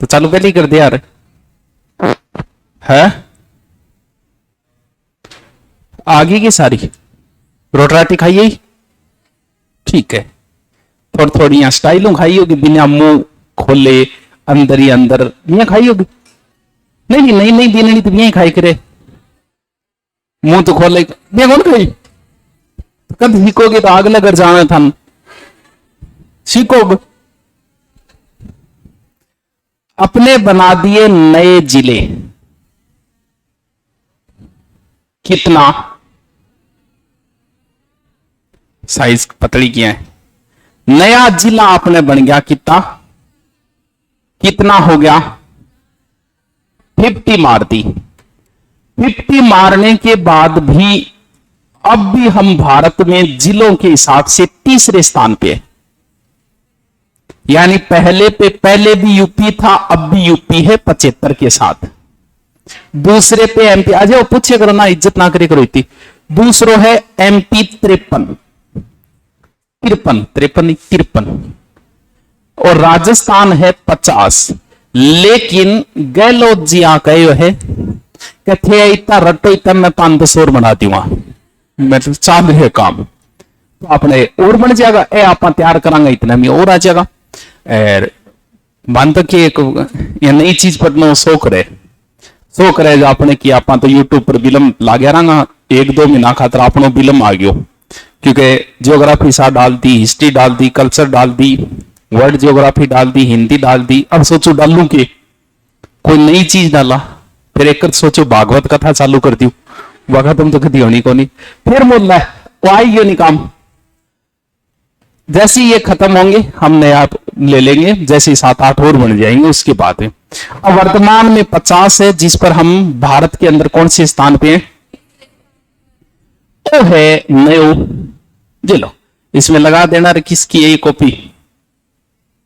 तो चालू पहले ही कर दे यार। है आगे की सारी रोटराटी खाई है, ठीक है। थोड़ी थोड़ी यहाँ स्टाइलों खाई होगी, बिना मुंह खोले अंदर ही अंदर यहाँ खाई होगी। नहीं नहीं नहीं बिना नहीं तो यही खाई करे, मुंह तो खोले ये कौन खाई। कब सीखोगे तो अगले घर जाना था, सीखोगे। अपने बना दिए नए जिले, कितना साइज पतली किया है। नया जिला आपने बन गया, कितना कितना हो गया 50 मार दी। 50 मारने के बाद भी अब भी हम भारत में जिलों के हिसाब से तीसरे स्थान पे है। यानी पहले भी यूपी था, अब भी यूपी है 75 के साथ। दूसरे पे एमपी, आ जाओ पूछे करो ना, इज्जत ना करे करो इतनी। दूसरो है एमपी 53 और राजस्थान है 50। लेकिन गहलोत जी आ कहे है कथे इतना रटो इतना मैं 500 और बना दूंगा, मैं तो चाह रहे काम तो अपने और बन जाएगा। ए आप तैयार करांगा इतना में और आ जाएगा। मान तक कि एक नई चीज पर नो शौक रहे जो आपने कि आप तो यूट्यूब पर बिलम ला गया रहा 1-2 महीना खातर अपनो बिलम आ गयो, क्योंकि जियोग्राफी सा डाल दी, हिस्ट्री डाल दी, कल्चर डाल दी, वर्ल्ड जियोग्राफी डाल दी, हिंदी डाल दी। अब सोचो डालू के कोई नई चीज डाला, फिर एक सोचो भागवत कथा चालू कर दी, वह तुम तो कभी होनी को नहीं, फिर बोल रहा है वो आई नहीं काम। जैसे ये खत्म होंगे हम नया ले लेंगे, जैसे 7-8 और बन जाएंगे उसके बाद में। अब वर्तमान में 50 है, जिस पर हम भारत के अंदर कौन से स्थान पे हैं, वो है नयो जिलो। इसमें लगा देना किसकी है ये कॉपी,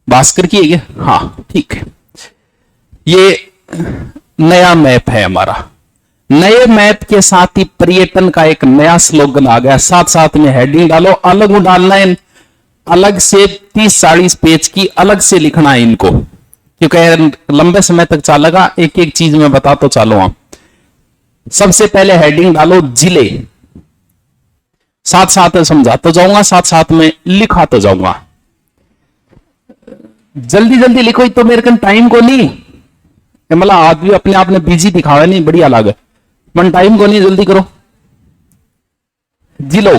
भास्कर की है क्या? हाँ ठीक है। ये नया मैप है हमारा। नए मैप के साथ ही पर्यटन का एक नया स्लोगन आ गया। साथ साथ में हेडिंग डालो, अलग डालना है, अलग से 30-40 पेज की अलग से लिखना है इनको, क्योंकि लंबे समय तक चलेगा। एक एक चीज में बता तो चालो आप। सबसे पहले हेडिंग डालो जिले, साथ साथ समझाता जाऊंगा, साथ साथ में लिखाता जाऊंगा। जल्दी जल्दी लिखो, तो मेरे कन टाइम को नहीं, मतलब आदमी अपने आप ने बिजी दिखावा नहीं, बढ़िया लगे मन टाइम को नहीं, जल्दी करो। जिलो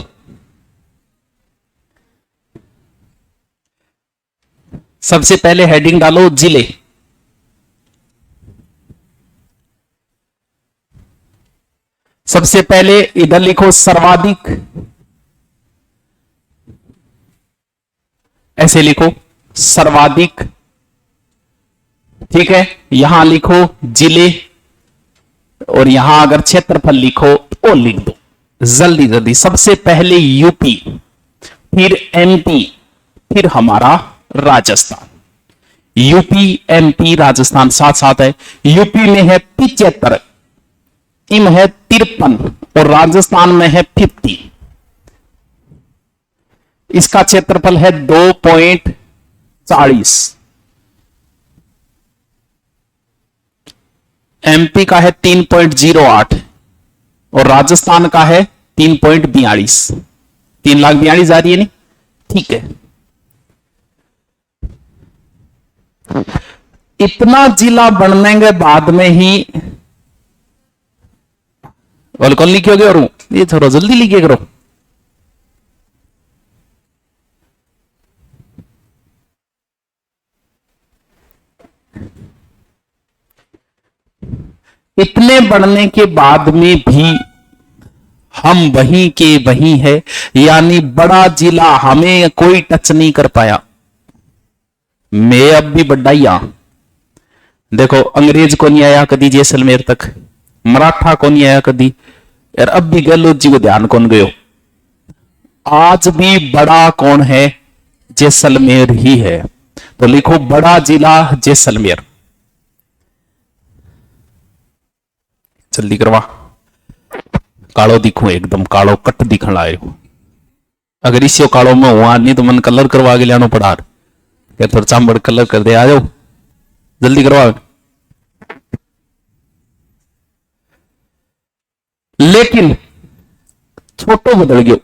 सबसे पहले हेडिंग डालो जिले। सबसे पहले इधर लिखो सर्वाधिक, ऐसे लिखो सर्वाधिक, ठीक है। यहां लिखो जिले और यहां अगर क्षेत्रफल लिखो तो लिख दो जल्दी जल्दी। सबसे पहले यूपी, फिर एमपी, फिर हमारा राजस्थान। यूपी एमपी राजस्थान साथ साथ है। यूपी में है 75, इम है 53 और राजस्थान में है 50। इसका क्षेत्रफल है 2.40। एमपी का है 3.08 और राजस्थान का है 3.42। 3,42,000 आ रही है नहीं, ठीक है। इतना जिला बनने के बाद में ही और कौन लिखोगे, और ये थोड़ा जल्दी लिखे करो। इतने बढ़ने के बाद में भी हम वहीं के वहीं है, यानी बड़ा जिला हमें कोई टच नहीं कर पाया। मैं अब भी बड़ा ही आ, देखो अंग्रेज को नहीं आया कदी जैसलमेर तक, मराठा को नहीं आया कदी, यार अब भी गहलोत जी को ध्यान कौन गयो। आज भी बड़ा कौन है, जैसलमेर ही है। तो लिखो बड़ा जिला जैसलमेर, जल्दी करवा। कालो दिखो, एकदम कालो कट दिखण आयो। अगर इसी कालो में हुआ नहीं तो मन कलर करवा के लिया पड़ा, क्या थोड़ा चांबड़ कलर कर दे, आ जाओ जल्दी करो आप। लेकिन छोटो बदल गयो।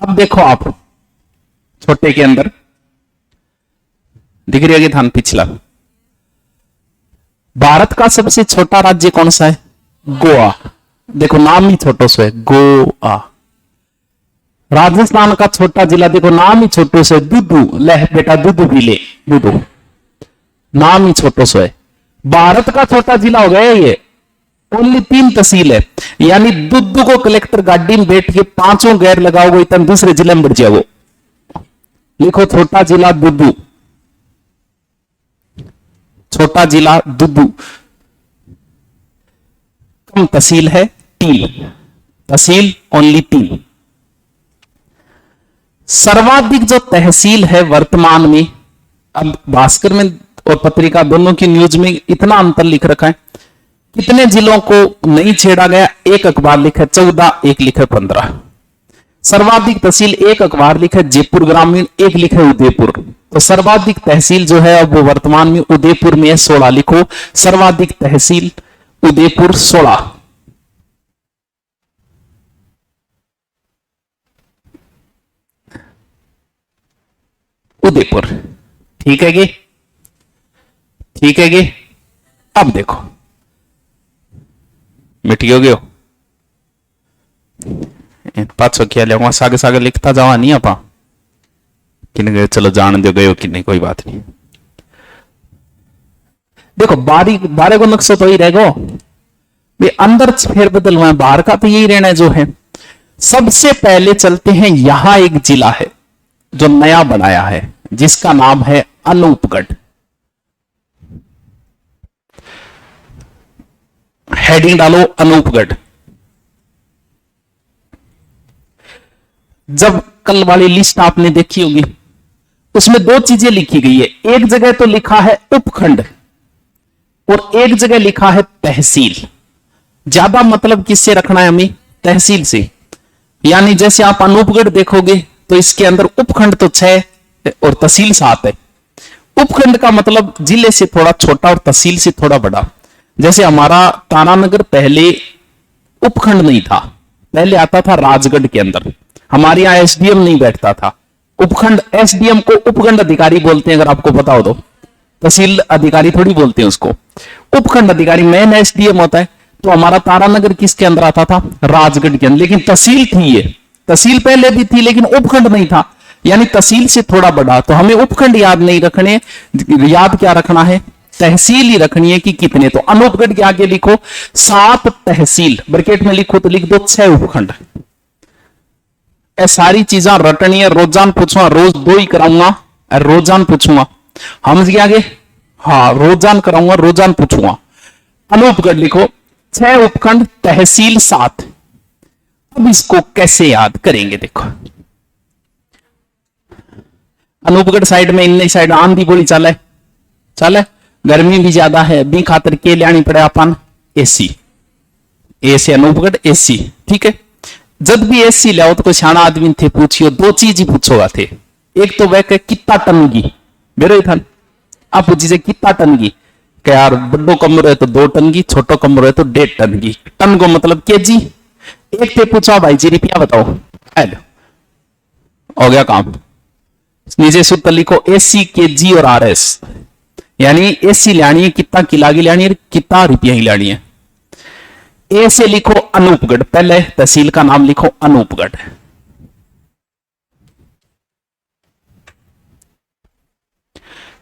अब देखो आप छोटे के अंदर दिख रही है थान पिछला, भारत का सबसे छोटा राज्य कौन सा है? गोवा। देखो नाम ही छोटो से है, गोवा। राजस्थान का छोटा जिला देखो नाम ही छोटो से, दुदू। ले बेटा दुदू भी ले, दुदू नाम ही छोटो से है। भारत का छोटा जिला हो गया ये, ओनली 3 तहसील है। यानी दुदू को कलेक्टर गाड़ी में बैठ के 5 गैर लगाओगे इतना दूसरे जिले में बढ़ जाओ। लिखो छोटा जिला दुदू, छोटा जिला दुदू। कम तहसील है 3, तहसील ओनली 3। सर्वाधिक जो तहसील है वर्तमान में, अब भास्कर में और पत्रिका दोनों की न्यूज में इतना अंतर लिख रखा है, कितने जिलों को नहीं छेड़ा गया। एक अखबार लिखा 14, एक लिखा 15। सर्वाधिक तहसील एक अखबार लिखा जयपुर ग्रामीण, एक लिखा उदयपुर। तो सर्वाधिक तहसील जो है अब वो वर्तमान में उदयपुर में है, 16 लिखो। सर्वाधिक तहसील उदयपुर 16। उदयपुर, ठीक है गे, ठीक है गे। अब देखो मिट गयो पाछो क्या लिया सागे सागे लिखता जावा नहीं आप किन गए, चलो जान दो गयो कि नहीं, कोई बात नहीं। देखो बारे को नक्शा तो ही रहेगा, वे अंदर फेर बदल हुआ है, बाहर का तो यही रहना है जो है। सबसे पहले चलते हैं, यहां एक जिला है जो नया बनाया है जिसका नाम है अनूपगढ़। हेडिंग डालो अनूपगढ़। जब कल वाली लिस्ट आपने देखी होगी उसमें 2 चीजें लिखी गई है, एक जगह तो लिखा है उपखंड और एक जगह लिखा है तहसील। ज्यादा मतलब किससे रखना है हमें? तहसील से। यानी जैसे आप अनूपगढ़ देखोगे तो इसके अंदर उपखंड तो 6 और तहसील 7 है। उपखंड का मतलब जिले से थोड़ा छोटा और तहसील से थोड़ा बड़ा। जैसे हमारा तारानगर पहले उपखंड नहीं था, पहले आता था राजगढ़ के अंदर। हमारे यहां एसडीएम नहीं बैठता था, उपखंड एसडीएम को उपखंड अधिकारी बोलते हैं, अगर आपको पता हो तो। तहसील अधिकारी थोड़ी बोलते हैं उसको, उपखंड अधिकारी मेन एसडीएम होता है। तो हमारा तारानगर किसके अंदर आता था? राजगढ़ के अंदर। लेकिन तहसील थी ये, तहसील पहले भी थी लेकिन उपखंड नहीं था, यानी तहसील से थोड़ा बड़ा। तो हमें उपखंड याद नहीं रखने, याद क्या रखना है? तहसील ही रखनी है कि कितने। तो अनूपगढ़ के आगे लिखो 7 तहसील, ब्रैकेट में लिखो तो लिख दो 6 उपखंड। ये सारी चीजें रटनी है, रोजान पूछूंगा, रोज 2 ही कराऊंगा, रोजान पूछूंगा। समझ गए आगे? हाँ रोजान कराऊंगा, रोजान पूछूंगा। अनूपगढ़ लिखो 6 उपखंड, तहसील 7। अब इसको कैसे याद करेंगे? देखो अनूपगढ़ साइड में इन साइड आंधी बोली चले, गर्मी भी ज्यादा है, बी खातर के लियानी पड़े अपन एसी। ए से अनूपगढ़ एसी, ठीक है। जब भी एसी लाओ तो कोई सियाना आदमी थे पूछियो 2 चीज ही पूछोगा थे। एक तो वह कितना टन की मेरे था, आप पूछी से कितना टन की, क्या यार बड़ो कमरो है तो 2 टन की, छोटो कमरो है तो 1.5 टन की। टन को मतलब केजी। एक थे पूछा भाई जी रुपया बताओ, हेलो हो गया काम। नीचे सूत्र लिखो एसी, केजी और आरएस, यानी एसी लानी है कितना किला की लानी है, कितना रुपया ही लानी है। ए से लिखो अनूपगढ़, पहले तहसील का नाम लिखो अनूपगढ़।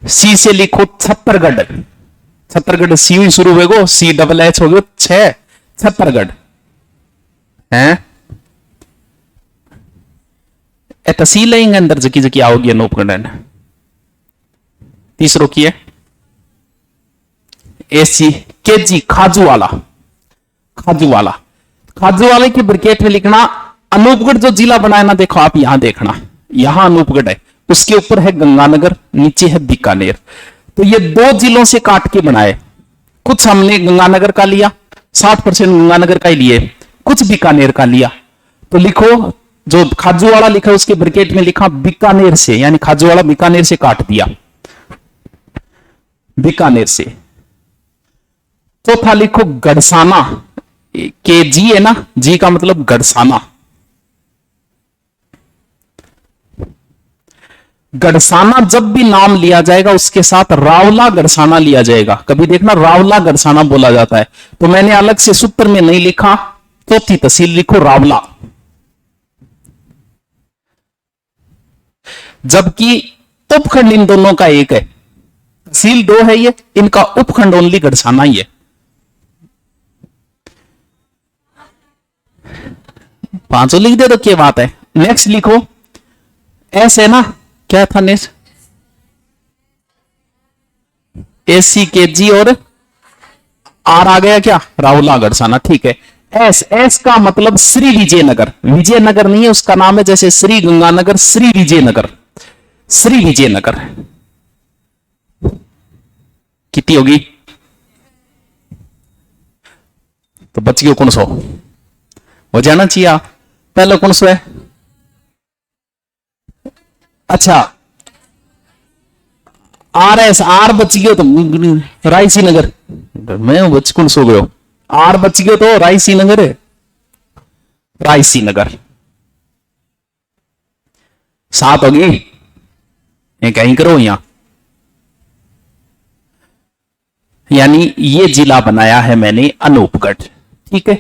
सी से लिखो छत्तरगढ़, छत्तरगढ़ सी ही शुरू होगो, सी डबल एच हो गयो 6 छत्तरगढ़ है। तहसील है अंदर जकी जकी आओगी अनूपगढ़। तीसरो की है एसी, केजी खाजूवाला, खाजूवाला। खाजूवाले की ब्रैकेट में लिखना अनूपगढ़ जो जिला बनाया ना, देखो आप यहां देखना, यहां अनूपगढ़ है, उसके ऊपर है गंगानगर, नीचे है बीकानेर। तो ये 2 जिलों से काट के बनाए। कुछ हमने गंगानगर का लिया, 60% गंगानगर का ही लिए, कुछ बीकानेर का लिया। तो लिखो जो खाजूवाला लिखा उसके ब्रैकेट में लिखा बीकानेर से, यानी खाजूवाला बीकानेर से काट दिया। बीकानेर से। चौथा लिखो गढ़साना, के जी है ना, जी का मतलब गढ़साना। गढ़साना जब भी नाम लिया जाएगा उसके साथ रावला गढ़साना लिया जाएगा। कभी देखना रावला गढ़साना बोला जाता है, तो मैंने अलग से सूत्र में नहीं लिखा। चौथी तहसील लिखो रावला, जबकि उपखंड इन दोनों का एक है। तहसील दो है ये, इनका उपखंड ओनली गढ़साना ही है। पांचों लिख दे तो क्या बात है। नेक्स्ट लिखो एस है ना, क्या था नेक्स्ट, एसी के जी और आर आ गया क्या, रावला गढ़साना, ठीक है। एस, एस का मतलब श्री विजयनगर, विजयनगर नहीं है उसका नाम है, जैसे श्री गंगानगर, श्री विजयनगर, श्री विजयनगर। कितनी होगी, तो बच गया कौन सो, हो जाना चाहिए पहले कौन सो है। अच्छा आर एस, आर बच गयो तो रायसी नगर, मैं बचपन सो गयो, आर बच गयो तो रायसी नगर है, रायसी नगर। सात होगी, कहीं करो यहां, यानी ये जिला बनाया है मैंने अनूपगढ़, ठीक है।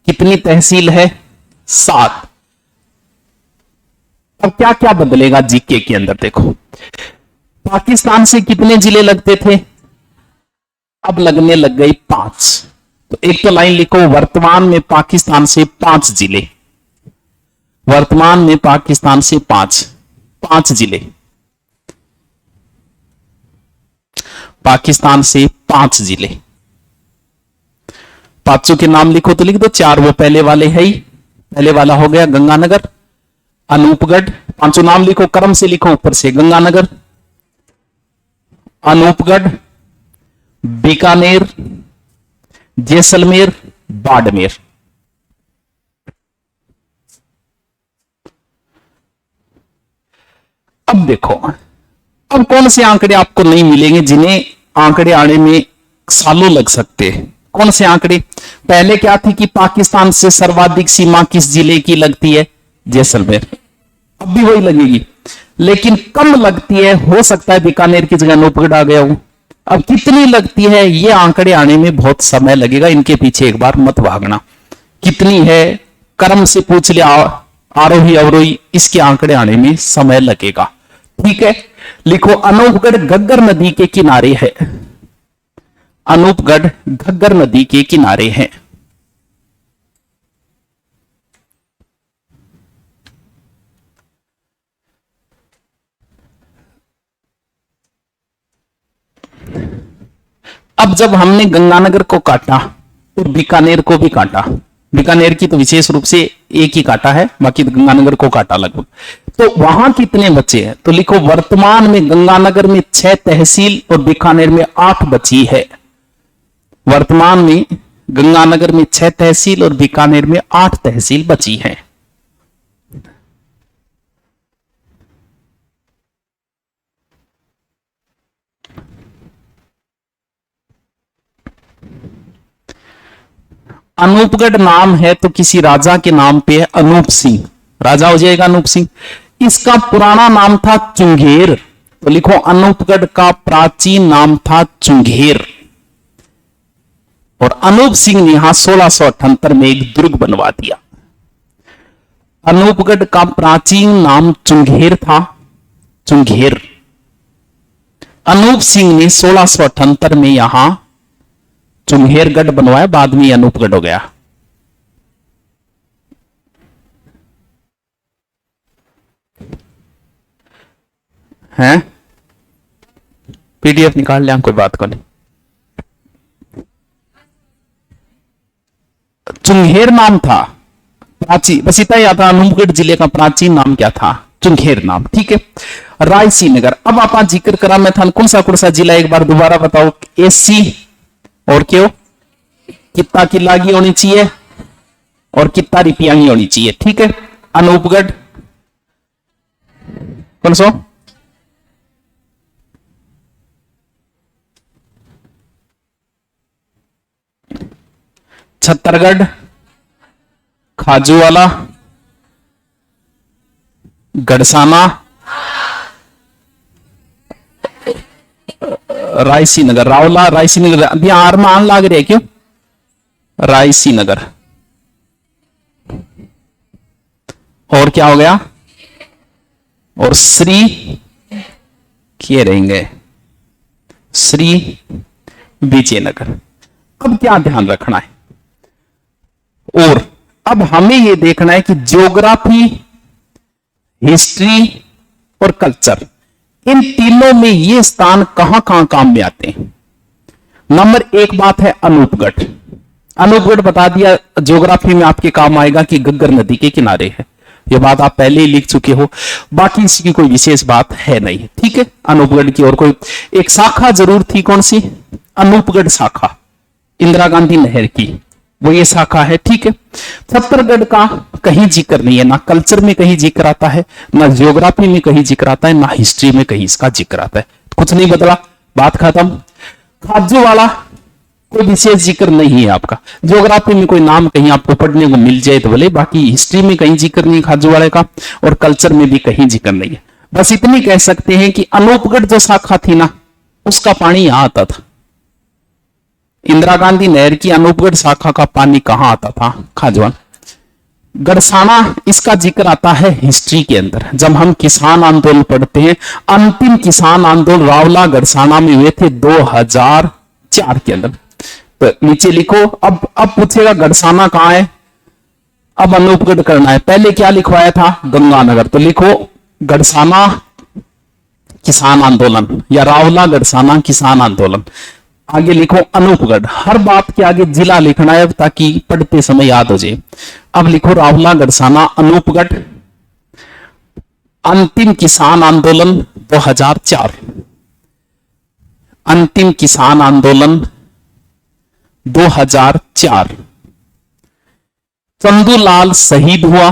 कितनी तहसील है, 7। अब क्या क्या बदलेगा जीके के अंदर देखो। पाकिस्तान से कितने जिले लगते थे, अब लगने लग गई 5। तो एक तो लाइन लिखो, वर्तमान में पाकिस्तान से 5 जिले, वर्तमान में पाकिस्तान से 5 जिले, पाकिस्तान से 5 जिले। पांचों के नाम लिखो तो लिख दो, 4 वो पहले वाले है ही, पहले वाला हो गया गंगानगर, अनूपगढ़। पांचों नाम लिखो, क्रम से लिखो ऊपर से, गंगानगर, अनूपगढ़, बीकानेर, जैसलमेर, बाड़मेर। अब देखो, अब कौन से आंकड़े आपको नहीं मिलेंगे जिन्हें आंकड़े आने में सालों लग सकते हैं। कौन से आंकड़े, पहले क्या थी कि पाकिस्तान से सर्वाधिक सीमा किस जिले की लगती है, जैसलमेर, अब भी वही लगेगी, लेकिन कम लगती है, हो सकता है बीकानेर की जगह अनूपगढ़ आ गया हूं। अब कितनी लगती है ये आंकड़े आने में बहुत समय लगेगा, इनके पीछे एक बार मत भागना। कितनी है क्रम से पूछ लिया, आरोही अवरोही, इसके आंकड़े आने में समय लगेगा, ठीक है। लिखो अनूपगढ़ घग्गर नदी के किनारे है, अनूपगढ़ घग्गर नदी के किनारे है। अब जब हमने गंगानगर को काटा और बीकानेर को भी काटा, बीकानेर की तो विशेष रूप से एक ही काटा है, बाकी तो गंगानगर को काटा लगभग, तो वहां कितने बचे हैं, तो लिखो वर्तमान में गंगानगर में 6 तहसील और बीकानेर में 8 बची है। वर्तमान में गंगानगर में 6 तहसील और बीकानेर में 8 तहसील बची है। अनूपगढ़ नाम है तो किसी राजा के नाम पे है, अनूप सिंह, राजा हो जाएगा अनूप सिंह। इसका पुराना नाम था चुंगेर, तो लिखो अनूपगढ़ का प्राचीन नाम था चुंगेर, और अनूप सिंह ने यहां 1678 में एक दुर्ग बनवा दिया। अनूपगढ़ का प्राचीन नाम चुंगेर था, चुंगेर। अनूप सिंह ने 1678 में यहां चुंगेरगढ़ बनवाया, बाद में अनूपगढ़ हो गया। हैं पीडीएफ निकाल लिया, कोई बात को नहीं। चुंगेर नाम था प्राचीन, बस इतना याद था, अनूपगढ़ जिले का प्राचीन नाम क्या था, चुंगेर नाम, ठीक है। रायसी नगर, अब आप जिक्र करा मैं था, कौन सा जिला एक बार दोबारा बताओ, एसी और क्यों, कितना की लागी होनी चाहिए और कितना रिपियांगी होनी चाहिए, ठीक है। अनूपगढ़ कौन सो, छत्तरगढ़, खाजूवाला, गड़साना, रायसी नगर, रावला, रायसी नगर। अभी आर में आन लाग रही है क्यों? रायसी नगर। और क्या हो गया? और श्री किए रहेंगे, श्री विजयनगर। अब क्या ध्यान रखना है? और अब हमें यह देखना है कि ज्योग्राफी, हिस्ट्री और कल्चर, इन तीनों में ये स्थान कहां कहां काम में आते हैं। नंबर एक बात है अनूपगढ़। अनूपगढ़ बता दिया, ज्योग्राफी में आपके काम आएगा कि घग्गर नदी के किनारे है। यह बात आप पहले ही लिख चुके हो, बाकी इसकी कोई विशेष बात है नहीं। ठीक है, अनूपगढ़ की और कोई एक शाखा जरूर थी, कौन सी? अनूपगढ़ शाखा, इंदिरा गांधी नहर की, वो ये शाखा है। ठीक है, छत्तीसगढ़ का कहीं जिक्र नहीं है, ना कल्चर में कहीं जिक्र आता है, ना ज्योग्राफी में कहीं जिक्र आता है, ना हिस्ट्री में कहीं इसका जिक्र आता है। कुछ नहीं बदला, बात खत्म। खाजूवाला कोई विशेष जिक्र नहीं है आपका, ज्योग्राफी में कोई नाम कहीं आपको पढ़ने को मिल जाए तो बोले, बाकी हिस्ट्री में कहीं जिक्र नहीं खाजूवाले का, और कल्चर में भी कहीं जिक्र नहीं है। बस इतनी कह सकते हैं कि अनूपगढ़ जो शाखा थी ना, उसका पानी यहां आता था। इंदिरा गांधी नहर की अनूपगढ़ शाखा का पानी कहां आता था? खाजवान। गड़साना, इसका जिक्र आता है हिस्ट्री के अंदर, जब हम किसान आंदोलन पढ़ते हैं। अंतिम किसान आंदोलन रावला गड़साना में हुए थे 2004 के अंदर। तो नीचे लिखो, अब पूछेगा गड़साना कहां है, अब अनूपगढ़ करना है। पहले क्या लिखवाया था? गंगानगर। तो लिखो गड़साना किसान आंदोलन या रावला गड़साना किसान आंदोलन। आगे लिखो अनूपगढ़, हर बात के आगे जिला लिखना है ताकि पढ़ते समय याद हो जाए। अब लिखो रावला गड़साना अनूपगढ़, अंतिम किसान आंदोलन 2004, अंतिम किसान आंदोलन 2004। चंदूलाल शहीद हुआ,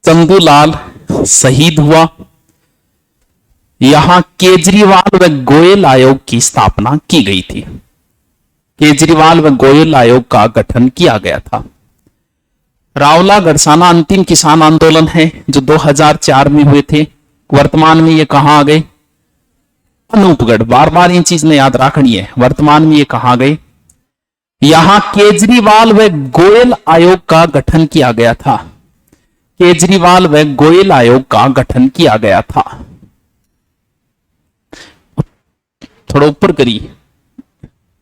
चंदूलाल शहीद हुआ। यहां केजरीवाल व गोयल आयोग की स्थापना की गई थी। केजरीवाल व गोयल आयोग का गठन किया गया था। रावला गड़साना अंतिम किसान आंदोलन है जो 2004 में हुए थे। वर्तमान में ये कहां आ गए? अनूपगढ़। बार बार इन चीज ने याद रखनी है, वर्तमान में ये कहां गए? यहां केजरीवाल व गोयल आयोग का गठन किया गया था। केजरीवाल व गोयल आयोग का गठन किया गया था। थोड़ा ऊपर करी,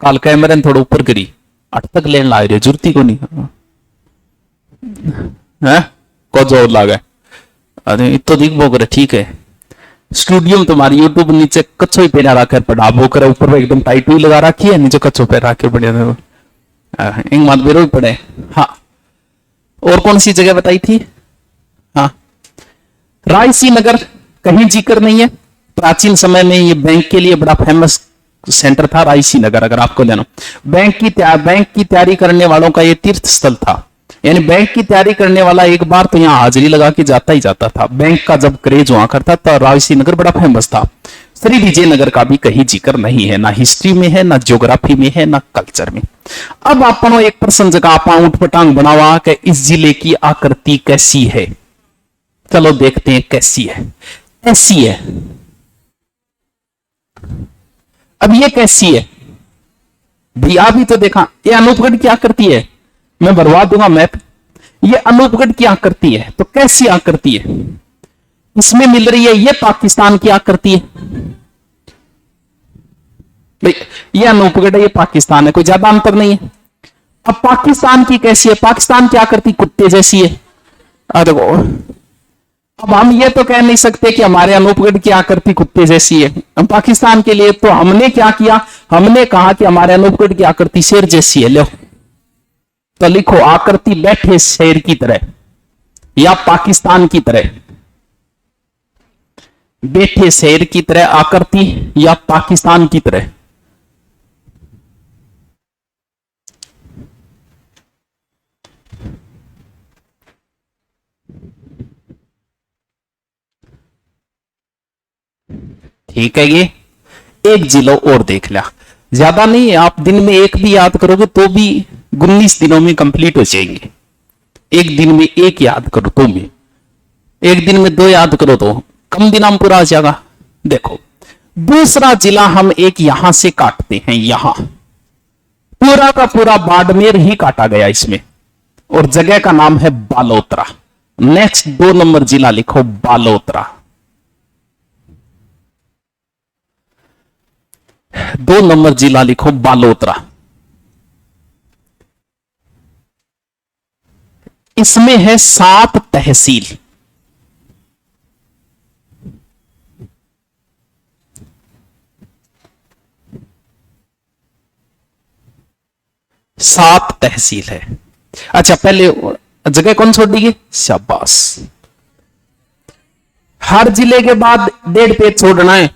काल कैमरे थोड़ा ऊपर करी, 8 तक लेन ला रहे, जुर्ती को नहीं है को जोर लागे। अरे इतो दिख बो करे, ठीक है। स्टूडियो में तुम्हारी यूट्यूब नीचे कच्चो ही पहना रखा है, पढ़ा बो करे, ऊपर एकदम टाइट हुई लगा रखी है, नीचे कच्चो पहन रखे बढ़िया। इंग मत बेरो ही पड़े। हाँ, और कौन सी जगह बताई थी? हाँ, रायसी नगर कहीं जिक्र नहीं है। प्राचीन समय में ये बैंक के लिए बड़ा फेमस सेंटर था रायसी नगर। अगर आपको लेना, बैंक की तैयारी करने वालों का ये तीर्थ स्थल था। यानी बैंक की तैयारी करने वाला एक बार तो यहाँ हाजिरी लगा के जाता ही जाता था। बैंक का जब क्रेज हुआ करता तो रायसी नगर बड़ा फेमस था। श्री विजयनगर का भी कहीं जिक्र नहीं है, ना हिस्ट्री में है, ना ज्योग्राफी में है, ना कल्चर में। अब आपनो एक प्रश्न जगह आप उठपटांग बनावा कि इस जिले की आकृति कैसी है। चलो देखते हैं कैसी है। ऐसी है। अब ये कैसी है भैया? अभी तो देखा, ये अनूपगढ़ की आकृति है, मैं भरवा दूंगा मैप। ये अनूपगढ़ की आकृति है, तो कैसी आकृति है इसमें मिल रही है? ये पाकिस्तान की आकृति है भाई, ये अनूपगढ़ है, ये पाकिस्तान है, कोई ज्यादा अंतर नहीं है। अब पाकिस्तान की कैसी है? पाकिस्तान की आकृति कुत्ते जैसी है। देखो, अब हम ये तो कह नहीं सकते कि हमारे अनूपगढ़ की आकृति कुत्ते जैसी है। हम पाकिस्तान के लिए तो हमने क्या किया? हमने कहा कि हमारे अनूपगढ़ की आकृति शेर जैसी है। लो तो लिखो आकृति बैठे शेर की तरह या पाकिस्तान की तरह। बैठे शेर की तरह आकृति या पाकिस्तान की तरह। ठीक है, ये एक जिला और देख लिया। ज्यादा नहीं, आप दिन में एक भी याद करोगे तो भी 19 दिनों में कंप्लीट हो जाएंगे। एक दिन में एक याद करो तो भी, एक दिन में दो याद करो तो कम दिनों में पूरा हो जाएगा। देखो, दूसरा जिला हम एक यहां से काटते हैं, यहां पूरा का पूरा बाड़मेर ही काटा गया इसमें, और जगह का नाम है बालोतरा। नेक्स्ट 2 नंबर जिला लिखो, बालोतरा। 2 नंबर जिला लिखो, बालोतरा। इसमें है 7 तहसील। सात तहसील है। अच्छा, पहले जगह कौन छोड़ दी? शाबाश। हर जिले के बाद 1.5 पेज छोड़ना है।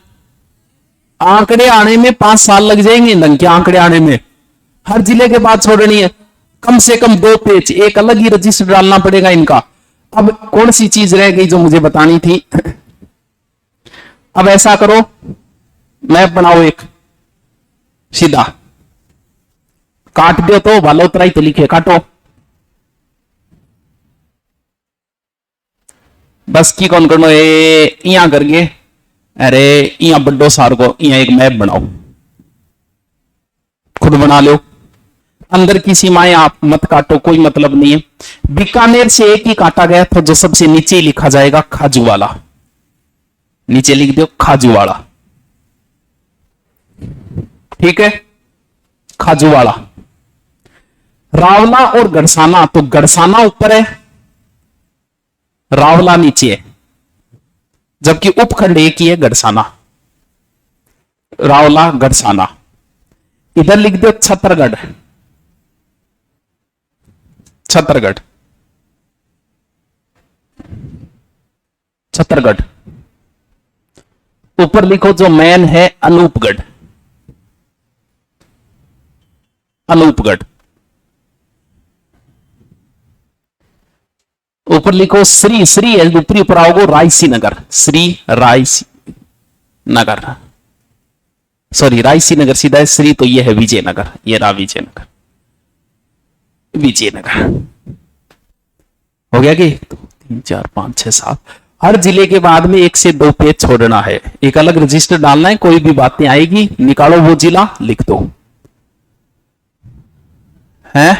आंकड़े आने में 5 साल लग जाएंगे, ढंग के आंकड़े आने में। हर जिले के बाद छोड़नी है कम से कम 2 पेज, एक अलग ही रजिस्टर डालना पड़ेगा इनका। अब कौन सी चीज रह गई जो मुझे बतानी थी? अब ऐसा करो, मैप बनाओ एक सीधा, काट दो तो बालोतरा ही तो लिखे, काटो बस। की कौन करनो इया करके, अरे इया बड्डो सार को इया एक मैप बनाओ, खुद बना लो। अंदर की सीमाएं आप मत काटो, कोई मतलब नहीं है। बीकानेर से एक ही काटा गया था जो सबसे नीचे ही लिखा जाएगा, खाजूवाला। नीचे लिख दो खाजूवाड़ा, ठीक है, खाजूवाड़ा। रावला और गड़साना, तो गड़साना ऊपर है, रावला नीचे है, जबकि उपखंड एक ही है, गड़साना। रावला गड़साना। इधर लिख दो छत्तरगढ़, छत्तरगढ़, छत्तरगढ़। ऊपर लिखो जो मैन है, अनूपगढ़, अनूपगढ़। ऊपर लिखो श्री, श्री है ऊपरी ऊपर आओगे, रायसी नगर, श्री रायसी नगर, सॉरी रायसी नगर सीधा है, श्री तो ये है विजयनगर, ये रहा विजयनगर, विजयनगर। हो गया कि 1 2 3 4 5 6 7। हर जिले के बाद में 1 से 2 पेज छोड़ना है, एक अलग रजिस्टर डालना है। कोई भी बातें आएगी निकालो वो जिला लिख दो, है?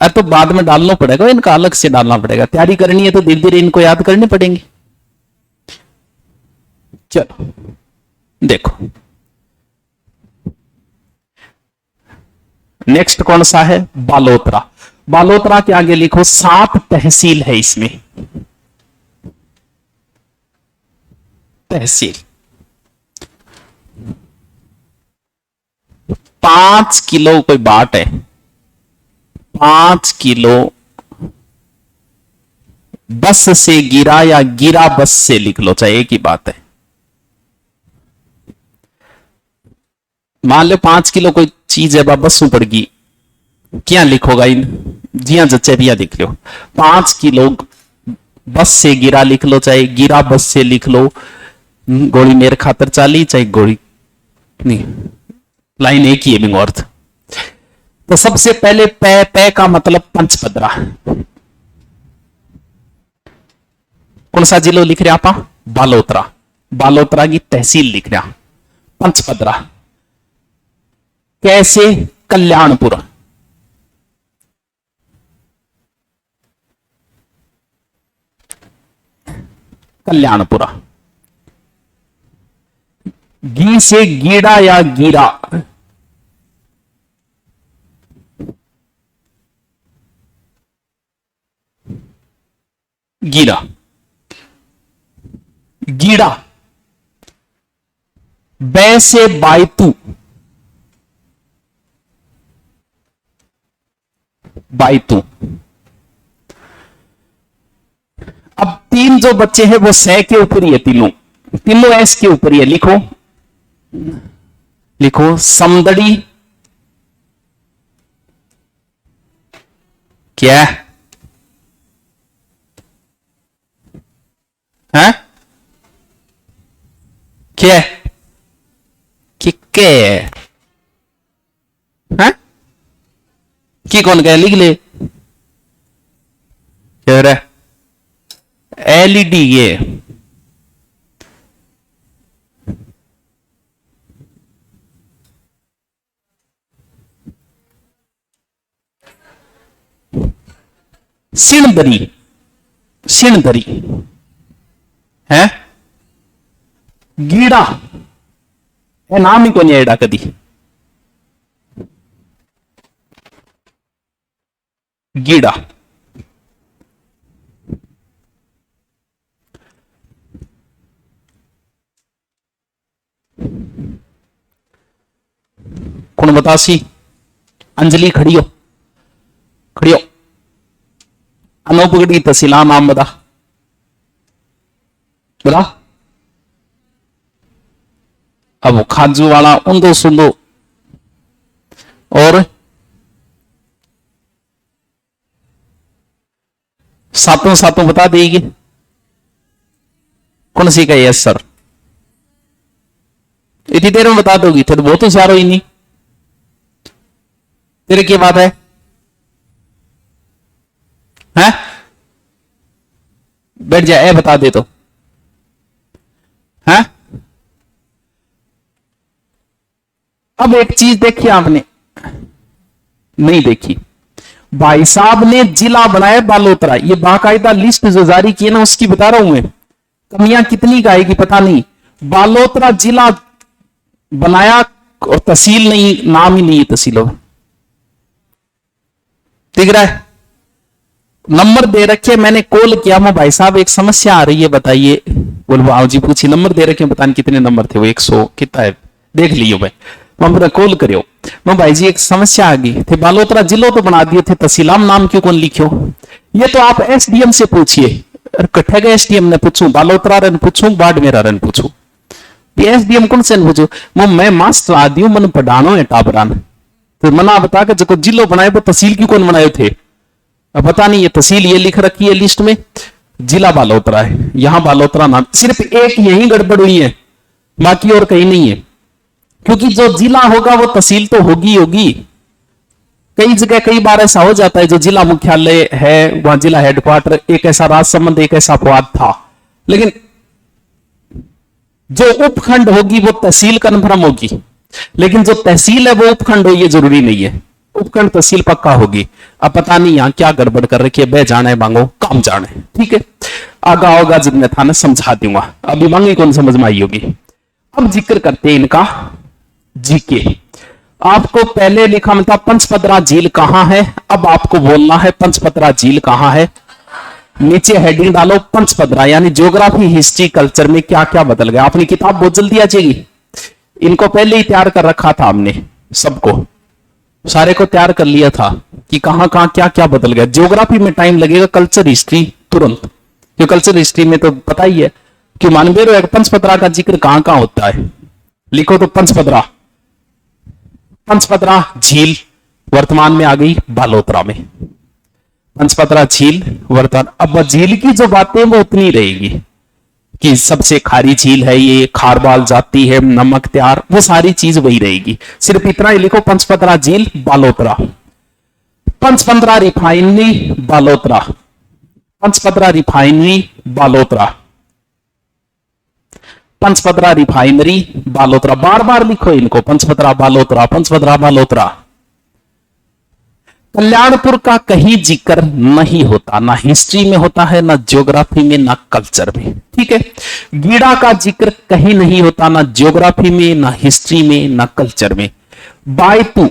अरे तो बाद में डालना पड़ेगा, इनका अलग से डालना पड़ेगा। तैयारी करनी है तो धीरे धीरे इनको याद करने पड़ेंगे। चलो देखो, नेक्स्ट कौन सा है? बालोतरा। बालोतरा के आगे लिखो 7 तहसील है इसमें, तहसील। 5 किलो कोई बाट है, 5 किलो बस से गिरा या गिरा बस से लिख लो, चाहे एक ही बात है। मान लो 5 किलो कोई चीज है, बस पड़ गई, क्या लिखोगा इन? जी हाँ जच्चे भी लिख लो, 5 किलो बस से गिरा लिख लो, चाहे गिरा बस से लिख लो। गोली मेरे खातर चाली, चाहे गोली नहीं, लाइन एक ही है बिंग अर्थ। तो सबसे पहले पै, पै का मतलब पंचपदरा। कौन सा जिलो लिख रहे आप? बालोतरा। बालोतरा की तहसील लिख रहा, पंचपदरा। कैसे? कल्याणपुर, कल्याणपुरा। गी से गीड़ा या गिरा, गिरा, गीड़ा। बै से बायतू, बायतू। अब 3 जो बच्चे हैं वो सै के ऊपर ही है, तीनों तीनों एस के ऊपर ही है। लिखो, लिखो समदड़ी, क्या है? क्या कि के हैं की कौन कहे लिख ले कह रहा एलईडी ये सिणदरी सिणदरी है गीड़ा ए नाम ही कोनी एडा कदी गीड़ा कौन बतासी अंजलि खड़ी हो अनोपगढ़ी तहसीला नाम बता बोला अब खाजू वाला उंदो सुंदो और सातों सातों बता देगी कौन सी का यस सर इतनी देर में बता दोगी तो बहुत होशियार हो ही नहीं तेरे क्या बात है हैं बैठ जाए बता दे तो हैं अब एक चीज देखी आपने नहीं देखी भाई साहब ने जिला बनाया बालोतरा ये बाकायदा लिस्ट जो जारी की है ना उसकी बता रहा हूं मैं कमियां कितनी का आएगी पता नहीं बालोतरा जिला बनाया और तहसील नहीं नाम ही नहीं है तहसीलों दिख रहा है नंबर दे रखे मैंने कॉल किया मैं भाई साहब एक समस्या आ रही है बताइए बोलो आओ जी पूछी नंबर दे रखे बताने कितने नंबर थे वो 100 कितना है देख लियो भाई मैं कॉल करियो मैं भाई जी एक समस्या आ गई थे बालोतरा जिलो तो बना दिए थे तहसीलाम नाम क्यों कौन लिखियो ये तो आप एसडीएम से पूछिए कट्ठे गए एसडीएम ने पूछूं बालोतरा रन पूछूं बाड़मेरा रन पूछूं एसडीएम कौन से पूछो मैं मास्टर आदि मन पढ़ानो है टाबरान तो मना बता के जो जिलो बनाए वो तहसील क्यों कौन बनाए थे अब पता नहीं ये तहसील ये लिख रखी है लिस्ट में जिला बालोतरा है यहां बालोतरा नाम सिर्फ एक यही गड़बड़ हुई है बाकी और कहीं नहीं है क्योंकि जो जिला होगा वो तहसील तो होगी कई जगह कई बार ऐसा हो जाता है जो जिला मुख्यालय है वहां जिला हेडक्वार्टर एक ऐसा राजसमंद एक ऐसा फवाद था लेकिन जो उपखंड होगी वो तहसील कन्फर्म होगी लेकिन जो तहसील है वो उपखंड हो ये जरूरी नहीं है उपखंड तहसील पक्का होगी अब पता नहीं यहां क्या गड़बड़ कर रखी है बह जाने मांगो काम जाने ठीक है आगा होगा जब मैं था ना समझा दूंगा अभी मांगी कौन समझ में आई होगी अब जिक्र करते हैं इनका जीके आपको पहले लिखा था पंचपदरा झील कहां है अब आपको बोलना है पंचपदरा झील कहां है नीचे हेडिंग डालो पंचपदरा यानी ज्योग्राफी हिस्ट्री कल्चर में क्या क्या बदल गया अपनी किताब बहुत जल्दी आ जाएगी इनको पहले ही तैयार कर रखा था हमने सबको सारे को तैयार कर लिया था कि कहां कहां क्या क्या बदल गया ज्योग्राफी में टाइम लगेगा कल्चर हिस्ट्री तुरंत क्योंकि कल्चर हिस्ट्री में तो पता ही है कि मानवेर पंचपदरा का जिक्र कहां कहां होता है लिखो तो पंचपदरा झील वर्तमान में आ गई बालोतरा में पंचपदरा झील वर्तमान अब झील की जो बातें वो उतनी रहेगी कि सबसे खारी झील है ये खारबाल जाती है नमक तैयार वो सारी चीज वही रहेगी सिर्फ इतना ही लिखो पंचपदरा झील Balotra Pachpadra refinery Balotra Pachpadra refinery Balotra Pachpadra refinery Balotra बार बार लिखो इनको पंचपदरा बालोतरा पंचपदरा बालोतरा कल्याणपुर का कहीं जिक्र नहीं होता ना हिस्ट्री में होता है ना ज्योग्राफी में ना कल्चर में ठीक है गीड़ा का जिक्र कहीं नहीं होता ना ज्योग्राफी में ना हिस्ट्री में ना कल्चर में बायतू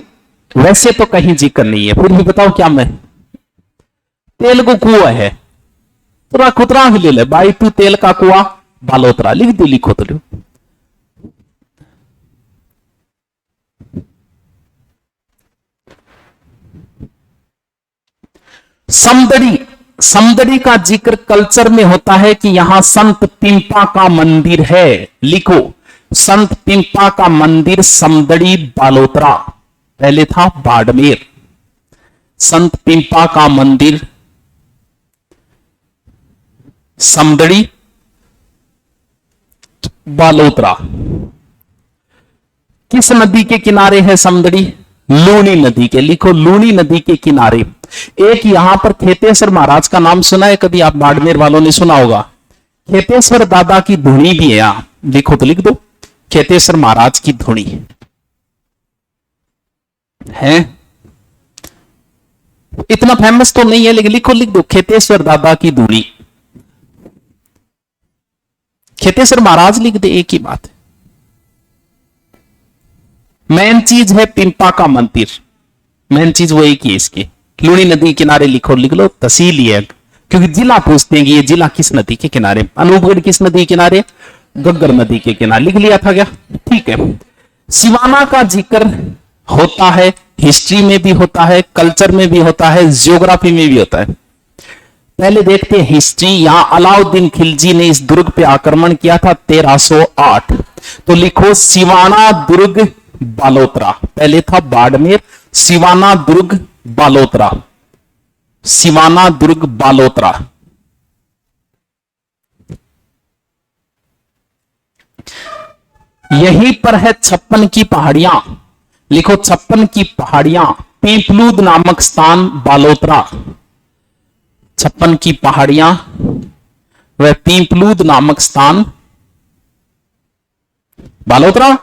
वैसे तो कहीं जिक्र नहीं है फिर भी बताओ क्या मैं तेलुगु कुआ है थोड़ा खुतरा ले ले बायतू तेल का कुआ बालोतरा लिख दो लिखो तो लो समदड़ी समदड़ी का जिक्र कल्चर में होता है कि यहां संत पिंपा का मंदिर है लिखो संत पिंपा का मंदिर समदड़ी बालोतरा पहले था बाड़मेर संत पिंपा का मंदिर समदड़ी बालोतरा किस नदी के किनारे है समदड़ी? लूनी नदी के। लिखो लूनी नदी के किनारे। एक यहां पर खेतेश्वर महाराज का नाम सुना है कभी? आप बाड़मेर वालों ने सुना होगा। खेतेश्वर दादा की धुनी भी है यहां, लिखो तो लिख दो, खेतेश्वर महाराज की धुनी है। इतना फेमस तो नहीं है लेकिन लिखो, लिख दो, खेतेश्वर दादा की धुनी। खेतेश्वर महाराज लिख दे, एक ही बात है। मेन चीज है पिंपा का मंदिर, मेन चीज वो एक ही है इसकी। लूनी नदी किनारे लिखो, लिख लो, तहसील ही है, क्योंकि जिला पूछते हैं कि ये जिला किस नदी के किनारे। अनूपगढ़ किस नदी के किनारे? गग्गर नदी के किनारे। लिख लिया था क्या? ठीक है। सिवाना का जिक्र होता है, हिस्ट्री में भी होता है, कल्चर में भी होता है, जियोग्राफी में भी होता है। पहले देखते हैं हिस्ट्री। यहां अलाउद्दीन खिलजी ने इस दुर्ग पे आक्रमण किया था 1308। तो लिखो सिवाना दुर्ग बालोतरा। पहले था बाड़मेर, सिवाना दुर्ग बालोतरा, सिवाना दुर्ग बालोतरा। यहीं पर है 56 की पहाड़ियां। लिखो 56 की पहाड़ियां, पीपलूद नामक स्थान बालोतरा। 56 की पहाड़ियां वह पीपलूद नामक स्थान बालोतरा।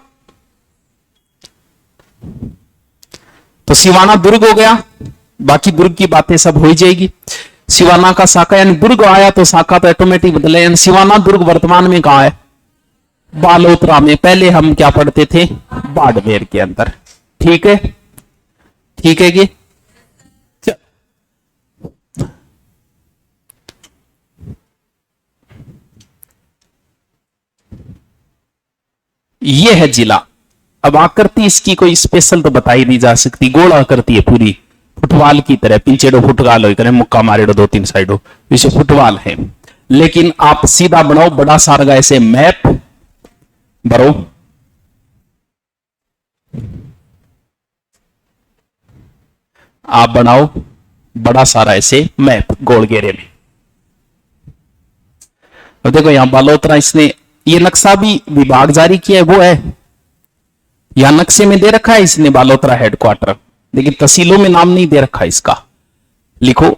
तो सिवाना दुर्ग हो गया, बाकी दुर्ग की बातें सब हो ही जाएगी। सिवाना का शाखा यानी दुर्ग आया तो शाखा तो ऑटोमेटिक बदले, यानी सिवाना दुर्ग वर्तमान में कहां है? बालोतरा में। पहले हम क्या पढ़ते थे? बाड़मेर के अंदर। ठीक है, ठीक है कि यह है जिला। अब आकृति इसकी कोई स्पेशल तो बताई नहीं जा सकती, गोल आकृति है पूरी, फुटबॉल की तरह। पिंचेडो फुटबॉल हो करे, मुक्का मारेडो 2-3 साइडो, इसे फुटबॉल है। लेकिन आप सीधा बनाओ बड़ा सारा ऐसे मैप भरो, आप बनाओ बड़ा सारा ऐसे मैप गोल घेरे में। अब देखो यहां बालोतरा, इसने ये नक्शा भी विभाग जारी किया है, वो है यहां नक्शे में दे रखा है इसने बालोतरा हेडक्वार्टर, लेकिन तहसीलों में नाम नहीं दे रखा इसका। लिखो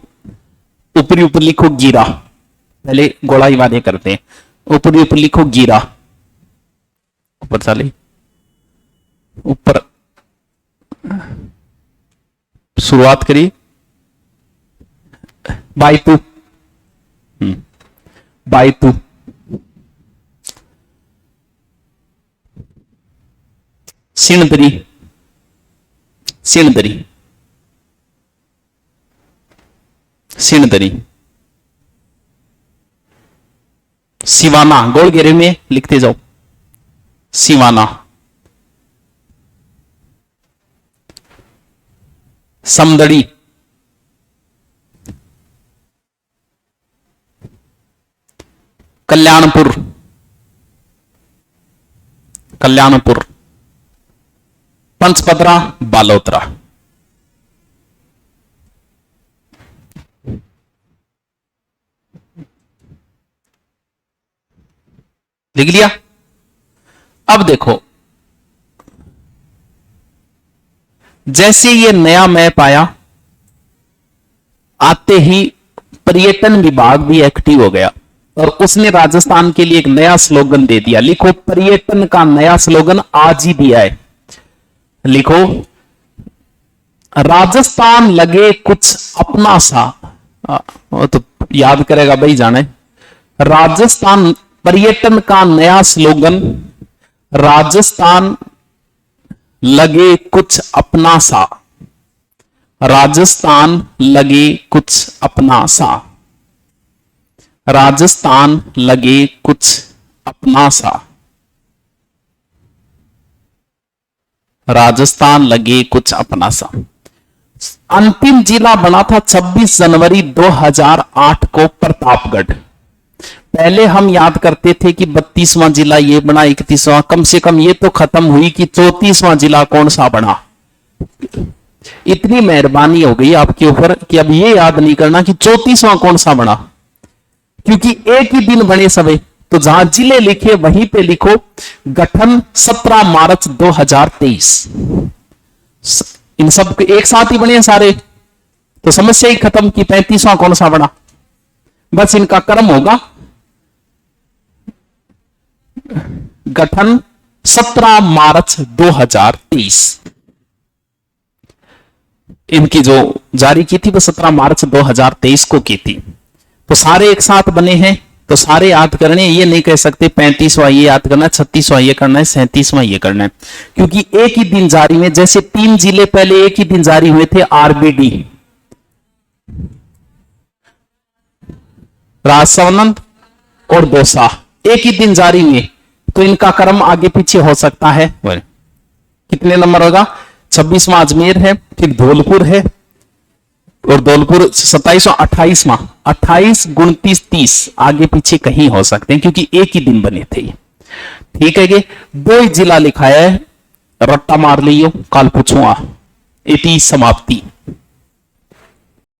ऊपरी ऊपर लिखो गिरा, पहले गोलाई वादे करते हैं। ऊपरी ऊपर लिखो गिरा, ऊपर चले ऊपर शुरुआत करिए बायतू, बायतू, सिणदरी, सिणदरी, सिणदरी, सिवाना, गोल घेरे में लिखते जाओ, सिवाना, समदड़ी, कल्याणपुर, कल्याणपुर, पंचपदरा, बालोतरा। लिख लिया? अब देखो जैसे ये नया मैप आया, आते ही पर्यटन विभाग भी एक्टिव हो गया और उसने राजस्थान के लिए एक नया स्लोगन दे दिया। लिखो पर्यटन का नया स्लोगन आज ही दिया है। लिखो राजस्थान लगे कुछ अपना सा। वो तो याद करेगा भाई जाने। राजस्थान पर्यटन का नया स्लोगन, राजस्थान लगे कुछ अपना सा, राजस्थान लगे कुछ अपना सा, राजस्थान लगे कुछ अपना सा, राजस्थान लगे कुछ अपना सा। अंतिम जिला बना था 26 जनवरी 2008 को प्रतापगढ़। पहले हम याद करते थे कि 32वां जिला ये बना, 31वां, कम से कम ये तो खत्म हुई कि 34वां जिला कौन सा बना। इतनी मेहरबानी हो गई आपके ऊपर कि अब ये याद नहीं करना कि 34वां कौन सा बना, क्योंकि एक ही दिन बने सभी तो जहां जिले लिखे वहीं पे लिखो गठन 17 मार्च 2023। इन सब के एक साथ ही बने हैं सारे, तो समस्या ही खत्म कि 35वां कौन सा बना। बस इनका क्रम होगा गठन 17 मार्च 2023। इनकी जो जारी की थी वो 17 मार्च 2023 को की थी। तो सारे एक साथ बने हैं, तो सारे याद करने, ये नहीं कह सकते 35वां ये याद करना है, 36वां ये करना है, 37वां ये करना है, क्योंकि एक ही दिन जारी में, जैसे 3 जिले पहले एक ही दिन जारी हुए थे, आरबीडी, राजसमंद और दौसा, एक ही दिन जारी में, तो इनका क्रम आगे पीछे हो सकता है। कितने नंबर होगा? 26वां अजमेर है, फिर धौलपुर है, और धौलपुर 27वां, 28वां, 28, 29, 30 आगे पीछे कहीं हो सकते हैं, क्योंकि एक ही दिन बने थे। ठीक है कि 2 ही जिला लिखा है, रट्टा मार लियो, काल पूछूंगा। इति समाप्ति।